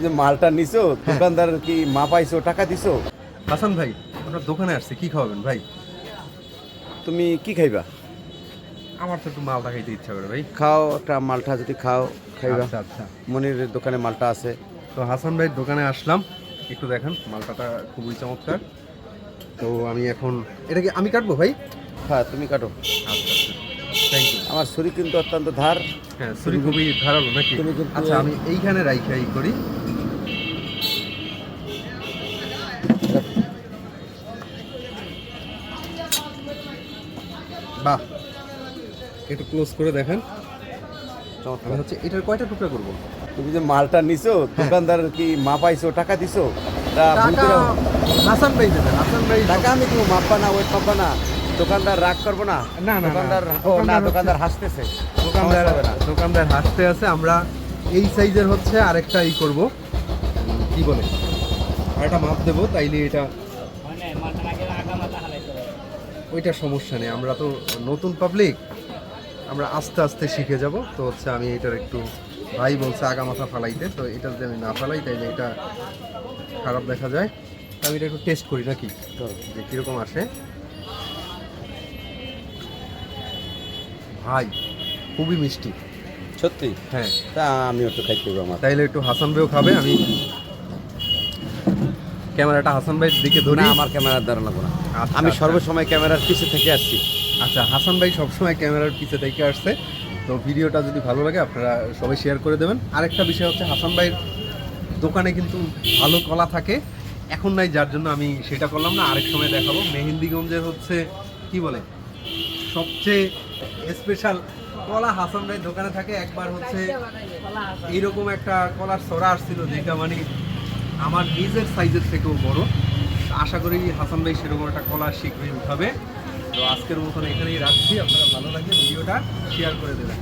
যে মালটা নিছো দোকানদার কি মাপাইছো টাকা দিছো? হাসান ভাই, আপনার দোকানে আসছে, কি খাওয়াবেন ভাই? তুমি কি খাইবা? আমার তো একটু মালটা খাইতে ইচ্ছা করে ভাই। খাও একটা মালটা, যদি খাও খাইবা। আচ্ছা আচ্ছা, মনির দোকানে মালটা আছে। তো হাসান ভাইয়ের দোকানে আসলাম, একটু দেখেন মালটাটা খুবই চমৎকার। তো আমি এখন এটা কি আমি কাটবো ভাই? হ্যাঁ তুমি কাটো। আচ্ছা আচ্ছা, থ্যাংক ইউ। আমার ছুরি কিন্তু অত্যন্ত ধার। হ্যাঁ, ছুরি খুবই ধারালো নাকি? তুমি কিন্তু আচ্ছা, আমি এইখানে রাইখাই করি। বাহ, একটু ক্লোজ করে দেখেন। চমৎকার। আমি হচ্ছে এটার কয়টা টুকরা করবো? তুমি যে মালটা নিছো দোকানদার কি মাপাইছো টাকা দিছো? তা ভুল টাকা করে হাসান ভাই দেবেন, হাসান ভাই। টাকা আমি তুমি মাপবা না, ওয়েট মাপবা না। দোকানদার রাগ করবো না। না, না, না। দোকানদার দোকানদার হাসতেছে। দোকানদার সমস্যা হবে না। দোকানদার হাসতে আছে। আমরা এই সাইজের হচ্ছে আরেকটা ই করব, কি বলে, আরেকটা মাপ দেবো, তাইলে এটা ওইটা সমস্যা নেই। আমরা তো নতুন পাবলিক, আমরা আস্তে আস্তে শিখে যাব। তো হচ্ছে আমি এটার একটু, ভাই বলছে আগা মাথা ফালাইতে, তো এটা যদি আমি না ফালাই তাইলে এটা খারাপ দেখা যায়। তো আমি এটা একটু টেস্ট করি নাকি, যে কীরকম আসে। ভাই খুবই মিষ্টি। সত্যি? হ্যাঁ, তা আমি একটু খাইতে হবে আমার। তাইলে একটু হাসান ভাইও খাবে। আমি ক্যামেরাটা হাসান ভাইয়ের দিকে ধরি। না, আমার ক্যামেরার দ্বারা লাগবো না। আচ্ছা, আমি আচ্ছা। সর্বসময় ক্যামেরার পিছে থেকে আসছি। আচ্ছা, হাসান ভাই সবসময় ক্যামেরার পিছে থেকে আসছে। তো ভিডিওটা যদি ভালো লাগে আপনারা সবাই শেয়ার করে দেবেন। আরেকটা বিষয় হচ্ছে, হাসান ভাইয়ের দোকানে কিন্তু ভালো কলা থাকে, এখন নাই, যার জন্য আমি সেটা করলাম না, আরেক সময় দেখাবো। মেহেন্দিগঞ্জের হচ্ছে কি বলে সবচেয়ে স্পেশাল কলা হাসান ভাইয়ের দোকানে থাকে। একবার হচ্ছে এইরকম একটা কলার সরা আসছিল, যেটা মানে আমার নিজের সাইজের থেকেও বড়। আশা করি হাসান ভাই সেরকম একটা কলা শীঘ্রই উঠাবে। তো আজকের মতন এখানেই রাখছি। আপনারা ভালো লাগলে ভিডিওটা শেয়ার করে দেবেন।